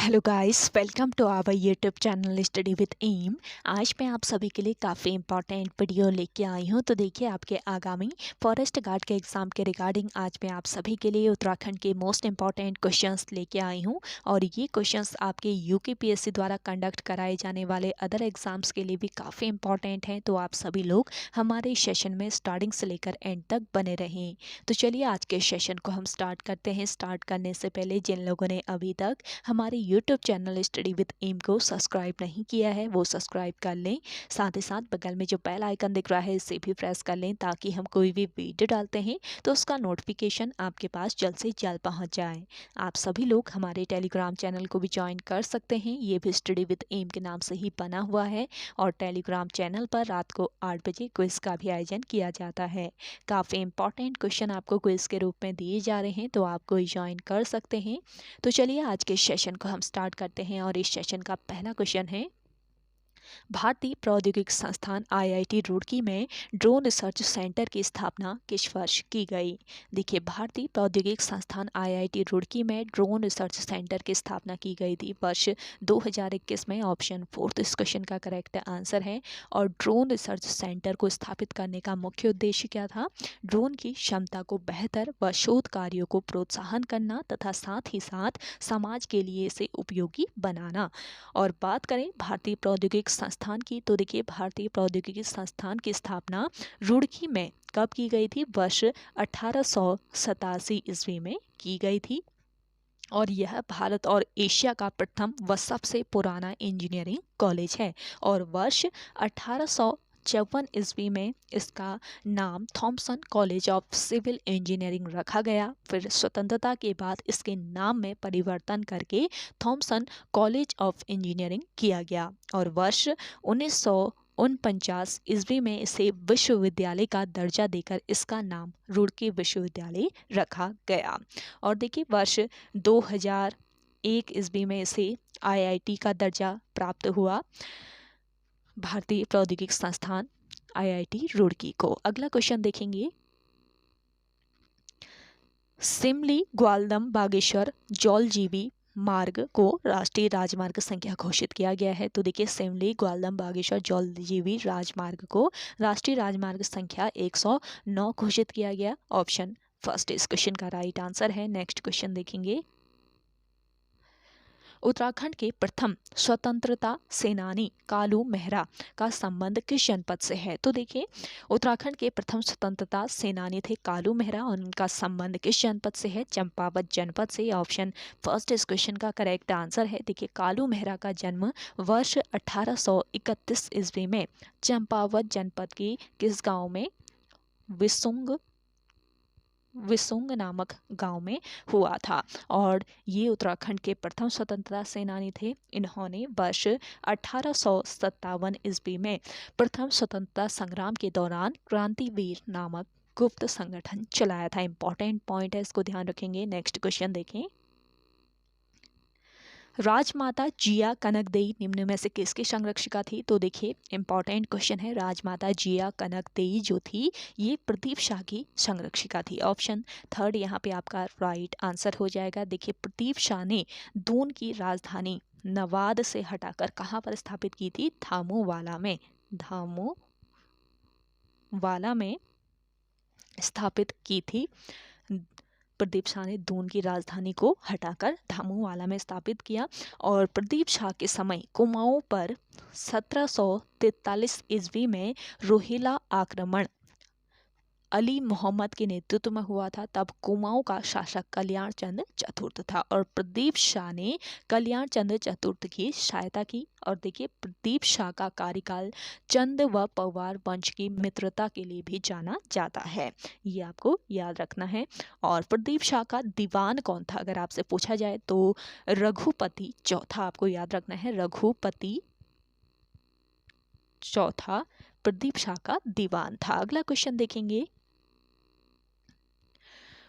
Hello guys, welcome to our YouTube channel study with M. आज मैं आप सभी के लिए काफ़ी इंपॉर्टेंट वीडियो लेके आई हूँ। तो देखिए, आपके आगामी फॉरेस्ट गार्ड के एग्ज़ाम के रिगार्डिंग आज मैं आप सभी के लिए उत्तराखंड के मोस्ट इंपॉर्टेंट क्वेश्चंस लेके आई हूँ। और ये क्वेश्चंस आपके यूकेपीएससी द्वारा कंडक्ट कराए जाने वाले अदर एग्ज़ाम्स के लिए भी काफ़ी इंपॉर्टेंट हैं। तो आप सभी लोग हमारे सेशन में स्टार्टिंग से लेकर एंड तक बने रहें। तो चलिए आज के सेशन को हम स्टार्ट करते हैं। स्टार्ट करने से पहले जिन लोगों ने अभी तक हमारे YouTube channel study with M को सब्सक्राइब नहीं किया है वो सब्सक्राइब कर लें। साथ ही साथ बगल में जो बेल आइकन दिख रहा है इसे भी प्रेस कर लें, ताकि हम कोई भी वीडियो डालते हैं तो उसका नोटिफिकेशन आपके पास जल्द से जल्द पहुंच जाए। आप सभी लोग हमारे टेलीग्राम चैनल को भी ज्वाइन कर सकते हैं। ये भी स्टडी विद एम के नाम से ही बना हुआ है और टेलीग्राम चैनल पर रात को 8 बजे क्विज का भी आयोजन किया जाता है। काफ़ी इंपॉर्टेंट क्वेश्चन आपको क्विज के रूप में दिए जा रहे हैं, तो आप कोई ज्वाइन कर सकते हैं। तो चलिए आज के सेशन को हम स्टार्ट करते हैं और इस सेशन का पहला क्वेश्चन है, भारतीय प्रौद्योगिकी संस्थान आईआईटी रुड़की में ड्रोन रिसर्च सेंटर की स्थापना किस वर्ष की गई। देखिए, भारतीय प्रौद्योगिकी संस्थान आईआईटी रुड़की में ड्रोन रिसर्च सेंटर की स्थापना की गई थी वर्ष 2021 में। ऑप्शन 4 इस क्वेश्चन का करेक्ट आंसर है। और ड्रोन रिसर्च सेंटर को स्थापित करने का मुख्य उद्देश्य क्या था? ड्रोन की क्षमता को बेहतर व शोध कार्यों को प्रोत्साहन करना तथा साथ ही साथ समाज के लिए इसे उपयोगी बनाना। और बात करें भारतीय प्रौद्योगिकी संस्थान की, तो देखिए, भारतीय प्रौद्योगिकी संस्थान की स्थापना रुड़की में कब की गई थी? वर्ष 1887 ईस्वी में की गई थी। और यह भारत और एशिया का प्रथम व सबसे पुराना इंजीनियरिंग कॉलेज है। और वर्ष 1854 ईस्वी में इसका नाम Thomason college of civil engineering रखा गया। फिर स्वतंत्रता के बाद इसके नाम में परिवर्तन करके थॉमसन कॉलेज ऑफ इंजीनियरिंग किया गया। और वर्ष 1949 ईस्वी में इसे विश्वविद्यालय का दर्जा देकर इसका नाम रुड़की विश्वविद्यालय रखा गया। और देखिए, वर्ष 2001 ईस्वी में इसे आईआईटी का दर्जा प्राप्त हुआ, भारतीय प्रौद्योगिकी संस्थान आईआईटी रुड़की को। अगला क्वेश्चन देखेंगे, सिमली ग्वालदम बागेश्वर जौलजीबी मार्ग को राष्ट्रीय राजमार्ग संख्या घोषित किया गया है। तो देखिए, सिमली ग्वालदम बागेश्वर जौलजीबी राजमार्ग को राष्ट्रीय राजमार्ग संख्या 109 घोषित किया गया। ऑप्शन फर्स्ट इस क्वेश्चन का राइट आंसर है। नेक्स्ट क्वेश्चन देखेंगे, उत्तराखंड के प्रथम स्वतंत्रता सेनानी कालू मेहरा का संबंध किस जनपद से है? तो देखिए, उत्तराखंड के प्रथम स्वतंत्रता सेनानी थे कालू मेहरा और उनका संबंध किस जनपद से है? चंपावत जनपद से। ऑप्शन फर्स्ट इस क्वेश्चन का करेक्ट आंसर है। देखिए, कालू मेहरा का जन्म वर्ष 1831 ईस्वी में चंपावत जनपद की किस गांव में, विसुंग नामक गांव में हुआ था। और ये उत्तराखंड के प्रथम स्वतंत्रता सेनानी थे। इन्होंने वर्ष 1857 ईस्वी में प्रथम स्वतंत्रता संग्राम के दौरान क्रांतिवीर नामक गुप्त संगठन चलाया था। इंपॉर्टेंट पॉइंट है, इसको ध्यान रखेंगे। नेक्स्ट क्वेश्चन देखें, राजमाता जिया कनकदेई निम्न में से किसकी संरक्षिका थी? तो देखिए, इंपॉर्टेंट क्वेश्चन है। राजमाता जिया कनकदेई जो थी ये प्रदीप शाह की संरक्षिका थी। ऑप्शन थर्ड यहाँ पे आपका राइट आंसर हो जाएगा। देखिए, प्रदीप शाह ने दून की राजधानी नवाद से हटाकर कहाँ पर स्थापित की थी? धामोवाला में स्थापित की थी। प्रदीप शाह ने दून की राजधानी को हटाकर धामोवाला में स्थापित किया। और प्रदीप शाह के समय कुमाऊं पर 1743 ईस्वी में रोहिला आक्रमण अली मोहम्मद के नेतृत्व में हुआ था। तब कुमाऊं का शासक कल्याण चंद्र चतुर्थ था और प्रदीप शाह ने कल्याण चंद्र चतुर्थ की सहायता की। और देखिए, प्रदीप शाह का कार्यकाल चंद व पवार वंश की मित्रता के लिए भी जाना जाता है, ये आपको याद रखना है। और प्रदीप शाह का दीवान कौन था अगर आपसे पूछा जाए तो रघुपति चौथा आपको याद रखना है। रघुपति चौथा प्रदीप शाह का दीवान था। अगला क्वेश्चन देखेंगे,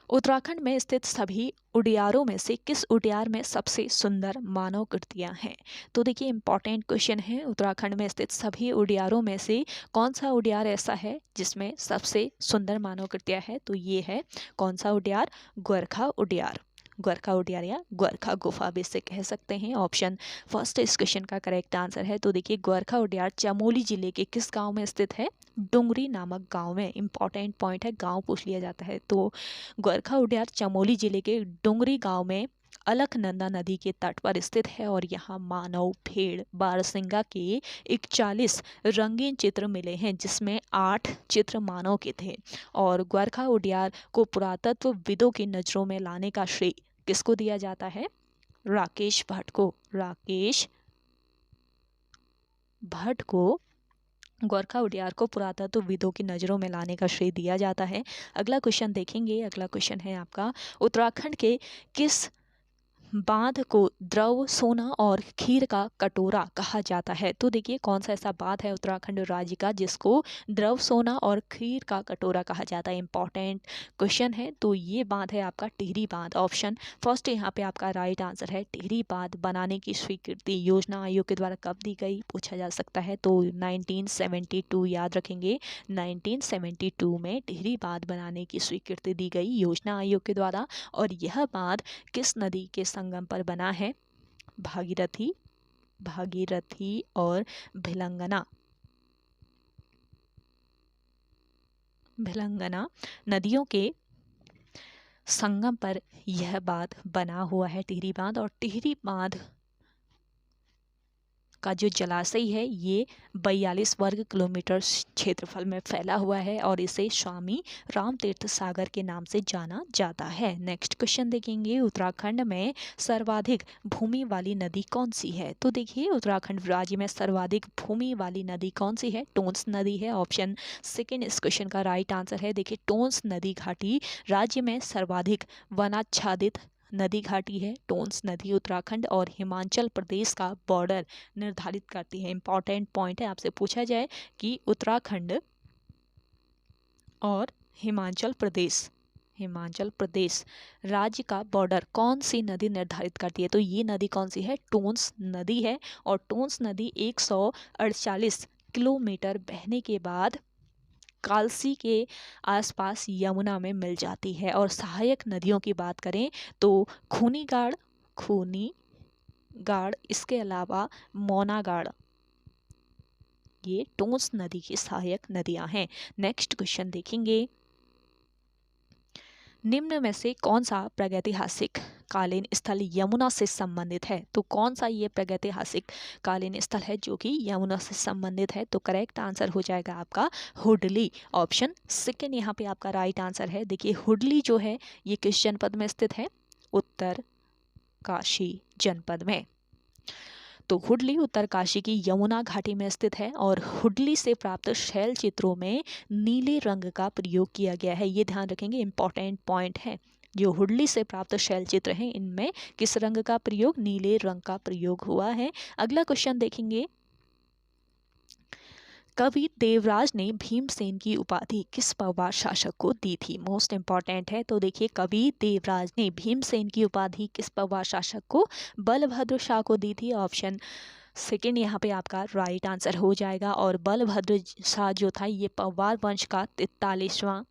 उत्तराखंड में स्थित सभी उद्यारों में से किस उद्यार में सबसे सुंदर मानव कृतियां हैं? तो देखिए, इंपॉर्टेंट क्वेश्चन है। उत्तराखंड में स्थित सभी उद्यारों में से कौन सा उद्यार ऐसा है जिसमें सबसे सुंदर मानव कृतियां है? तो ये है कौन सा उद्यार? गोरखा उद्यार। गोरखा उद्यान या गोरखा गुफा भी इसे कह सकते हैं। ऑप्शन फर्स्ट इस क्वेश्चन का करेक्ट आंसर है। तो देखिए गोरखा उद्यान चमोली जिले के किस गांव में स्थित है? डुंगरी नामक गांव में। इंपॉर्टेंट पॉइंट है, गांव पूछ लिया जाता है। तो गोरखा उद्यान चमोली जिले के डुंगरी गांव में अलकनंदा नदी के तट पर स्थित है और यहाँ मानव, भेड़, बारहसिंगा के 41 रंगीन चित्र मिले हैं, जिसमें 8 चित्र मानव के थे। और गोरखा उद्यान को पुरातत्वविदों की नजरों में लाने का श्रेय किसको दिया जाता है? राकेश भट्ट को। राकेश भट्ट को गोरखा उद्यान को पुरातत्वविदों की नज़रों में लाने का श्रेय दिया जाता है। अगला क्वेश्चन देखेंगे। अगला क्वेश्चन है आपका, उत्तराखंड के किस बांध को द्रव सोना और खीर का कटोरा कहा जाता है? तो देखिए कौन सा ऐसा बांध है उत्तराखंड राज्य का जिसको द्रव सोना और खीर का कटोरा कहा जाता है? इंपॉर्टेंट क्वेश्चन है। तो ये बांध है आपका टिहरी बांध। ऑप्शन फर्स्ट यहाँ पे आपका राइट आंसर है। टिहरी बांध बनाने की स्वीकृति योजना आयोग के द्वारा कब दी गई, पूछा जा सकता है। तो 1972 याद रखेंगे, 1972 में टिहरी बांध बनाने की स्वीकृति दी गई योजना आयोग के द्वारा। और यह बांध किस नदी के संगम पर बना है? भागीरथी, भागीरथी और भिलंगना, भिलंगना नदियों के संगम पर यह बांध बना हुआ है, टिहरी बांध। और टिहरी बांध का जो जलाशय है ये 42 वर्ग किलोमीटर क्षेत्रफल में फैला हुआ है और इसे स्वामी रामतीर्थ सागर के नाम से जाना जाता है। नेक्स्ट क्वेश्चन देखेंगे, उत्तराखंड में सर्वाधिक भूमि वाली नदी कौन सी है? तो देखिए उत्तराखंड राज्य में सर्वाधिक भूमि वाली नदी कौन सी है? टोंस नदी है। ऑप्शन सेकेंड इस क्वेश्चन का राइट आंसर है। देखिए टोंस नदी घाटी राज्य में सर्वाधिक वनाच्छादित नदी घाटी है। टोंस नदी उत्तराखंड और हिमाचल प्रदेश का बॉर्डर निर्धारित करती है। इंपॉर्टेंट पॉइंट है, आपसे पूछा जाए कि उत्तराखंड और हिमाचल प्रदेश राज्य का बॉर्डर कौन सी नदी निर्धारित करती है? तो ये नदी कौन सी है? टोंस नदी है। और टोंस नदी 148 किलोमीटर बहने के बाद कालसी के आसपास यमुना में मिल जाती है। और सहायक नदियों की बात करें तो खूनीगाड़, इसके अलावा मौनागाड़, ये टोंस नदी की सहायक नदियां हैं। नेक्स्ट क्वेश्चन देखेंगे, निम्न में से कौन सा प्रागैतिहासिक कालीन स्थल यमुना से संबंधित है? तो कौन सा ये प्रागैतिहासिक कालीन स्थल है जो कि यमुना से संबंधित है? तो करेक्ट आंसर हो जाएगा आपका हुडली। ऑप्शन सेकेंड यहाँ पे आपका राइट आंसर है। देखिए हुडली जो है ये किस जनपद में स्थित है? उत्तरकाशी जनपद में। तो हुडली उत्तरकाशी की यमुना घाटी में स्थित है और हुडली से प्राप्त शैल चित्रों में नीले रंग का प्रयोग किया गया है। ये ध्यान रखेंगे, इंपॉर्टेंट पॉइंट है। जो हुडली से प्राप्त शैल चित्र हैं इनमें किस रंग का प्रयोग? नीले रंग का प्रयोग हुआ है। अगला क्वेश्चन देखेंगे, कवि देवराज ने भीमसेन की उपाधि किस पवार शासक को दी थी? मोस्ट इंपॉर्टेंट है। तो देखिए कवि देवराज ने भीमसेन की उपाधि किस पवार शासक को? बलभद्र शाह को दी थी। ऑप्शन सेकेंड यहाँ पे आपका राइट आंसर हो जाएगा। और बलभद्र शाह जो था ये पवार वंश का 43वां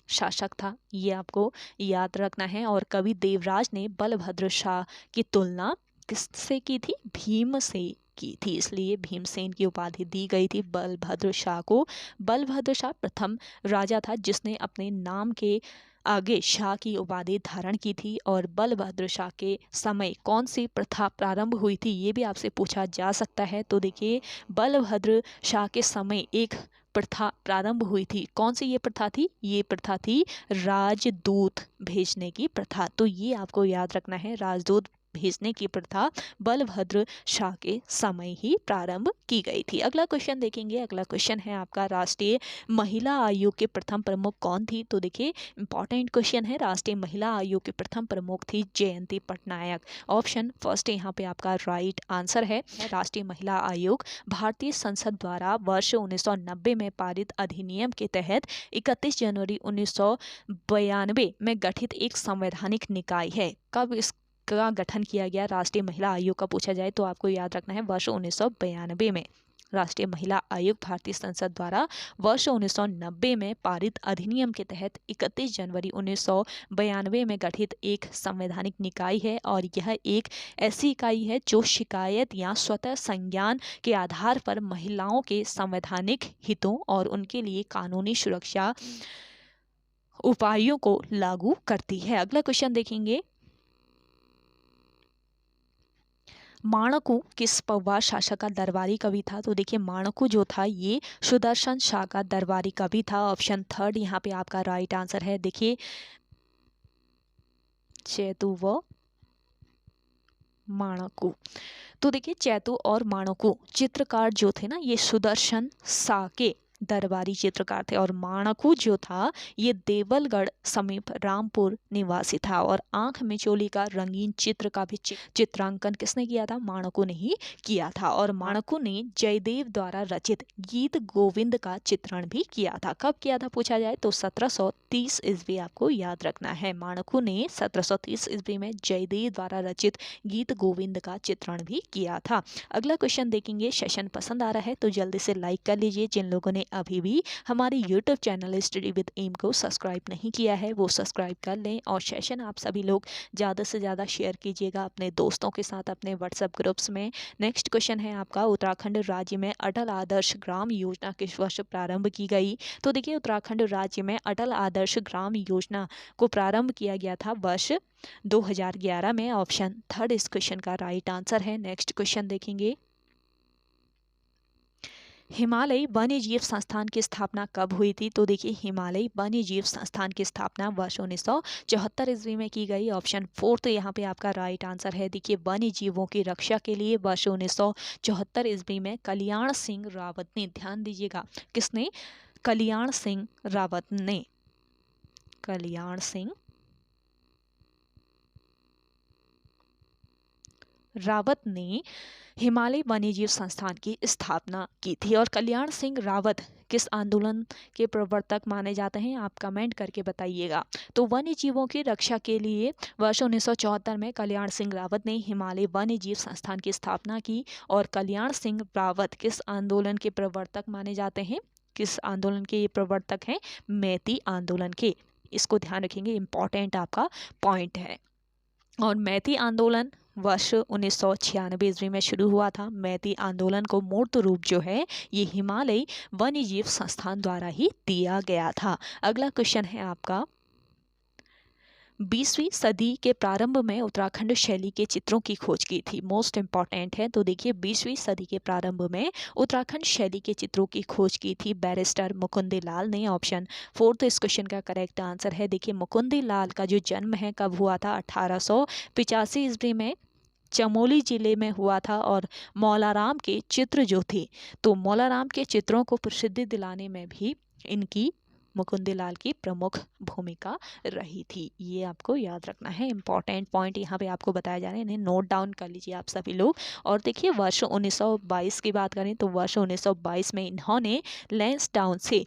शासक था, ये आपको याद रखना है। और कवि देवराज ने बलभद्र शाह की तुलना किससे की थी? भीम से की थी, इसलिए भीमसेन की उपाधि दी गई थी बलभद्र शाह को। बलभद्र शाह प्रथम राजा था जिसने अपने नाम के आगे शाह की उपाधि धारण की थी। और बलभद्र शाह के समय कौन सी प्रथा प्रारंभ हुई थी ये भी आपसे पूछा जा सकता है। तो देखिए बलभद्र शाह के समय एक प्रथा प्रारंभ हुई थी। कौन सी ये प्रथा थी? ये प्रथा थी राजदूत भेजने की प्रथा। तो ये आपको याद रखना है, राजदूत भेजने की प्रथा बलभद्र शाह के समय ही प्रारंभ की गई थी। अगला क्वेश्चन देखेंगे। अगला क्वेश्चन है आपका, राष्ट्रीय महिला आयोग के प्रथम प्रमुख कौन थी? तो देखिए इंपॉर्टेंट क्वेश्चन है। राष्ट्रीय महिला आयोग के प्रथम प्रमुख थी जयंती पटनायक। ऑप्शन फर्स्ट यहाँ पे आपका राइट आंसर है। राष्ट्रीय महिला आयोग भारतीय संसद द्वारा वर्ष 1990 में पारित अधिनियम के तहत 31 जनवरी 1992 में गठित एक संवैधानिक निकाय है। कब इस का गठन किया गया राष्ट्रीय महिला आयोग का पूछा जाए तो आपको याद रखना है वर्ष 1992 में। राष्ट्रीय महिला आयोग भारतीय संसद द्वारा वर्ष 1990 में पारित अधिनियम के तहत 31 जनवरी 1992 में गठित एक संवैधानिक निकाय है और यह एक ऐसी इकाई है जो शिकायत या स्वतः संज्ञान के आधार पर महिलाओं के संवैधानिक हितों और उनके लिए कानूनी सुरक्षा उपायों को लागू करती है। अगला क्वेश्चन देखेंगे, माणकू किस पौवार शासक का दरबारी कवि था? तो देखिए माणकू जो था ये सुदर्शन शाह का दरबारी कवि था। ऑप्शन थर्ड यहाँ पे आपका राइट आंसर है। देखिए चैतू व माणकू। तो देखिए चैतू और माणकू चित्रकार जो थे ना ये सुदर्शन शाह के दरबारी चित्रकार थे और माणकू जो था ये देवलगढ़ समीप रामपुर निवासी था और आंख मिचोली का रंगीन चित्र का भी चित्रांकन किसने किया था? माणकू ने ही किया था। और माणकू ने जयदेव द्वारा रचित गीत गोविंद का चित्रण भी किया था। कब किया था पूछा जाए तो 1730 ईस्वी आपको याद रखना है। माणकू ने 1730 ईस्वी में जयदेव द्वारा रचित गीत गोविंद का चित्रण भी किया था। अगला क्वेश्चन देखेंगे। सेशन पसंद आ रहा है तो जल्दी से लाइक कर लीजिए। जिन लोगों ने अभी भी हमारे YouTube channel study with M को सब्सक्राइब नहीं किया है वो सब्सक्राइब कर लें और सेशन आप सभी लोग ज़्यादा से ज़्यादा शेयर कीजिएगा अपने दोस्तों के साथ अपने व्हाट्सएप ग्रुप्स में। नेक्स्ट क्वेश्चन है आपका, उत्तराखंड राज्य में अटल आदर्श ग्राम योजना किस वर्ष प्रारंभ की गई? तो देखिए उत्तराखंड राज्य में अटल आदर्श ग्राम योजना को प्रारंभ किया गया था वर्ष 2011 में। ऑप्शन थर्ड इस क्वेश्चन का राइट आंसर है। नेक्स्ट क्वेश्चन देखेंगे, हिमालय वन्य जीव संस्थान की स्थापना कब हुई थी? तो देखिए हिमालय वन्य जीव संस्थान की स्थापना वर्ष 1974 ईस्वी में की गई। ऑप्शन फोर्थ यहाँ पे आपका राइट आंसर है। देखिए वन्य जीवों की रक्षा के लिए वर्ष 1974 ईस्वी में कल्याण सिंह रावत ने, ध्यान दीजिएगा किसने? कल्याण सिंह रावत ने, कल्याण सिंह रावत ने हिमालय वन्यजीव संस्थान की स्थापना की थी। और कल्याण सिंह रावत किस आंदोलन के प्रवर्तक माने जाते हैं? आप कमेंट करके बताइएगा। तो वन्य जीवों की रक्षा के लिए वर्ष 1974 में कल्याण सिंह रावत ने हिमालय वन्य जीव संस्थान की स्थापना की। और कल्याण सिंह रावत किस आंदोलन के प्रवर्तक माने जाते हैं? किस आंदोलन के ये प्रवर्तक हैं? मैती आंदोलन के। इसको ध्यान रखेंगे, इंपॉर्टेंट आपका पॉइंट है। और मैती आंदोलन वर्ष 1996 ईस्वी में शुरू हुआ था। मैती आंदोलन को मूर्त रूप जो है ये हिमालय वन्यजीव संस्थान द्वारा ही दिया गया था। अगला क्वेश्चन है आपका, 20वीं सदी के प्रारंभ में उत्तराखंड शैली के चित्रों की खोज की थी। मोस्ट इंपॉर्टेंट है। तो देखिए 20वीं सदी के प्रारंभ में उत्तराखंड शैली के चित्रों की खोज की थी बैरिस्टर मुकुंदी लाल ने। ऑप्शन फोर्थ इस क्वेश्चन का करेक्ट आंसर है। देखिए मुकुंदी लाल का जो जन्म है कब हुआ था? 1885 ईस्वी में चमोली जिले में हुआ था। और मौलाराम के चित्र जो थे, तो मौलाराम के चित्रों को प्रसिद्धि दिलाने में भी इनकी, मुकुंदी लाल की प्रमुख भूमिका रही थी। ये आपको याद रखना है, इंपॉर्टेंट पॉइंट यहाँ पे आपको बताया जा रहे हैं, इन्हें नोट डाउन कर लीजिए आप सभी लोग। और देखिए वर्ष 1922 की बात करें तो वर्ष 1922 में इन्होंने लैंसडाउन से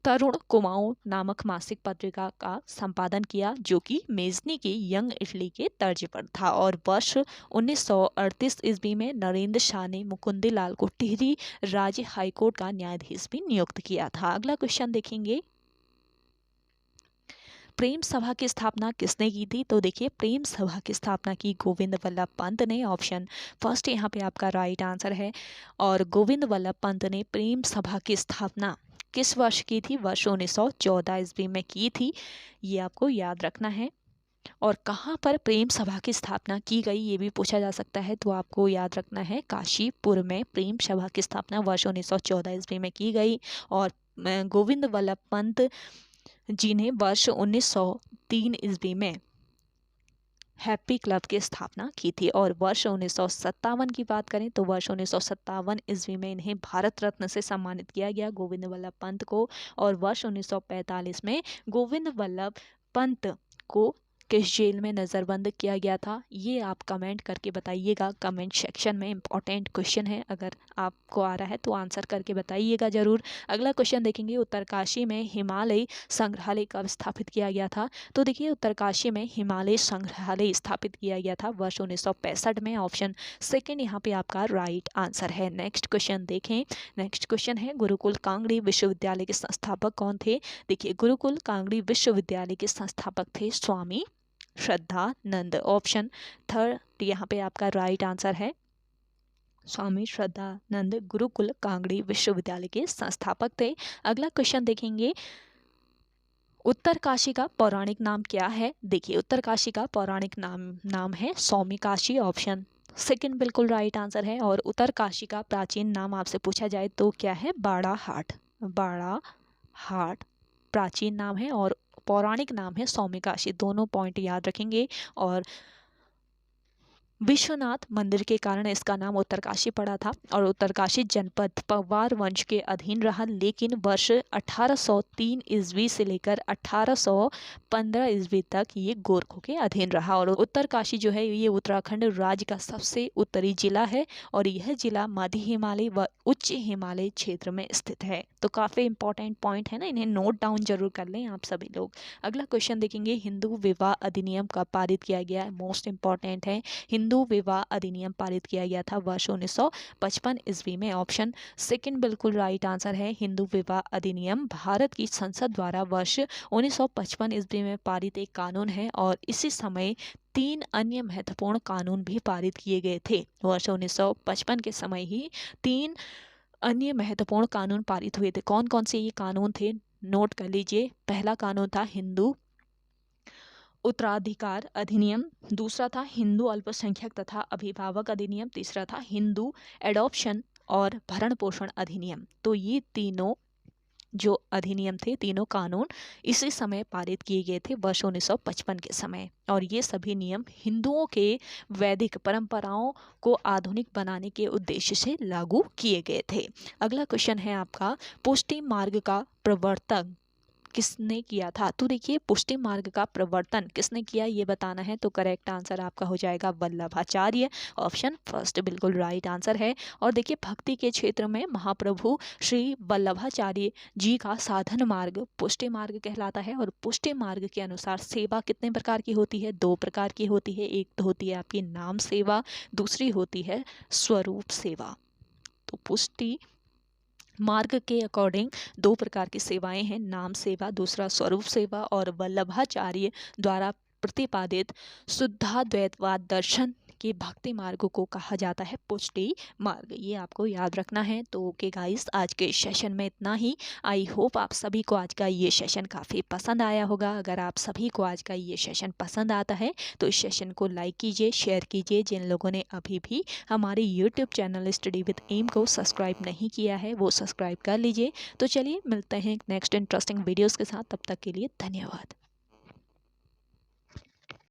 तरुण कुमाऊं नामक मासिक पत्रिका का संपादन किया जो कि मेजनी की यंग इटली के तर्ज पर था। और वर्ष 1938 ईस्वी में नरेंद्र शाह ने मुकुंदी लाल को टिहरी राज्य हाईकोर्ट का न्यायाधीश भी नियुक्त किया था। अगला क्वेश्चन देखेंगे, प्रेम सभा की स्थापना किसने की थी? तो देखिए प्रेम सभा की स्थापना की गोविंद वल्लभ पंत ने। ऑप्शन फर्स्ट यहाँ पे आपका राइट आंसर है। और गोविंद वल्लभ पंत ने प्रेम सभा की स्थापना किस वर्ष की थी? वर्ष 1914 ईस्वी में की थी। ये आपको याद रखना है। और कहाँ पर प्रेम सभा की स्थापना की गई ये भी पूछा जा सकता है, तो आपको याद रखना है काशीपुर में प्रेम सभा की स्थापना वर्ष 1914 ईस्वी में की गई। और गोविंद वल्लभ पंत जी ने वर्ष 1903 ईस्वी में हैप्पी क्लब की स्थापना की थी। और वर्ष 1957 की बात करें तो वर्ष 1957 ईस्वी में इन्हें भारत रत्न से सम्मानित किया गया गोविंद वल्लभ पंत को। और वर्ष 1945 में गोविंद वल्लभ पंत को किस जेल में नज़रबंद किया गया था? ये आप कमेंट करके बताइएगा, कमेंट सेक्शन में। इंपॉर्टेंट क्वेश्चन है, अगर आपको आ रहा है तो आंसर करके बताइएगा ज़रूर। अगला क्वेश्चन देखेंगे, उत्तरकाशी में हिमालय संग्रहालय कब स्थापित किया गया था? तो देखिए उत्तरकाशी में हिमालय संग्रहालय स्थापित किया गया था वर्ष 1965 में। ऑप्शन सेकेंड यहाँ पे आपका राइट आंसर है। नेक्स्ट क्वेश्चन देखें। नेक्स्ट क्वेश्चन है, गुरुकुल कांगड़ी विश्वविद्यालय के संस्थापक कौन थे? देखिए गुरुकुल कांगड़ी विश्वविद्यालय के संस्थापक थे स्वामी श्रद्धानंद। ऑप्शन थर्ड यहाँ पे आपका राइट आंसर है, स्वामी श्रद्धानंद गुरुकुल कांगड़ी विश्वविद्यालय के संस्थापक थे। अगला क्वेश्चन देखेंगे, उत्तरकाशी का पौराणिक नाम क्या है? देखिए उत्तरकाशी का पौराणिक नाम है सौमिकाशी। ऑप्शन सेकंड बिल्कुल राइट आंसर है। और उत्तरकाशी का प्राचीन नाम आपसे पूछा जाए तो क्या है? बाड़ाहाट। बाड़ाहाट प्राचीन नाम है और पौराणिक नाम है सौमिकाशी। दोनों पॉइंट याद रखेंगे। और विश्वनाथ मंदिर के कारण इसका नाम उत्तरकाशी पड़ा था। और उत्तरकाशी जनपद पवार वंश के अधीन रहा, लेकिन वर्ष 1803 ईस्वी से लेकर 1815 ईस्वी तक ये गोरखों के अधीन रहा। और उत्तरकाशी जो है ये उत्तराखंड राज्य का सबसे उत्तरी जिला है और यह जिला मध्य हिमालय व उच्च हिमालय क्षेत्र में स्थित है। तो काफ़ी इंपॉर्टेंट पॉइंट है ना, इन्हें नोट डाउन जरूर कर लें आप सभी लोग। अगला क्वेश्चन देखेंगे, हिंदू विवाह अधिनियम कब पारित किया गया है? मोस्ट इंपॉर्टेंट है। हिंदू विवाह अधिनियम पारित किया गया था वर्ष 1955 ईस्वी में। ऑप्शन सेकंड बिल्कुल राइट आंसर है। हिंदू विवाह अधिनियम भारत की संसद द्वारा वर्ष 1955 ईस्वी में पारित एक कानून है और इसी समय 3 अन्य महत्वपूर्ण कानून भी पारित किए गए थे। वर्ष 1955 के समय ही 3 अन्य महत्वपूर्ण कानून पारित हुए थे। कौन कौन से ये कानून थे? नोट कर लीजिए। पहला कानून था हिंदू उत्तराधिकार अधिनियम, दूसरा था हिंदू अल्पसंख्यक तथा अभिभावक अधिनियम, तीसरा था हिंदू एडॉप्शन और भरण पोषण अधिनियम। तो ये तीनों जो अधिनियम थे, तीनों कानून इसी समय पारित किए गए थे वर्ष 1955 के समय। और ये सभी नियम हिंदुओं के वैदिक परंपराओं को आधुनिक बनाने के उद्देश्य से लागू किए गए थे। अगला क्वेश्चन है आपका, पुष्टि मार्ग का प्रवर्तन किसने किया था? तो देखिए पुष्टि मार्ग का प्रवर्तन किसने किया ये बताना है। तो करेक्ट आंसर आपका हो जाएगा वल्लभाचार्य। ऑप्शन फर्स्ट बिल्कुल राइट आंसर है। और देखिए भक्ति के क्षेत्र में महाप्रभु श्री वल्लभाचार्य जी का साधन मार्ग पुष्टि मार्ग कहलाता है। और पुष्टि मार्ग के अनुसार सेवा कितने प्रकार की होती है? 2 प्रकार की होती है। एक तो होती है आपकी नाम सेवा, दूसरी होती है स्वरूप सेवा। तो पुष्टि मार्ग के अकॉर्डिंग 2 प्रकार की सेवाएं हैं, नाम सेवा, दूसरा स्वरूप सेवा। और वल्लभाचार्य द्वारा प्रतिपादित शुद्धाद्वैतवाद दर्शन के भक्ति मार्ग को कहा जाता है पुष्टि मार्ग। ये आपको याद रखना है। तो ओके गाइस, आज के सेशन में इतना ही। आई होप आप सभी को आज का ये सेशन काफ़ी पसंद आया होगा। अगर आप सभी को आज का ये सेशन पसंद आता है तो इस सेशन को लाइक कीजिए, शेयर कीजिए। जिन लोगों ने अभी भी हमारे YouTube channel study with M को सब्सक्राइब नहीं किया है वो सब्सक्राइब कर लीजिए। तो चलिए मिलते हैं नेक्स्ट इंटरेस्टिंग वीडियोज़ के साथ, तब तक के लिए धन्यवाद।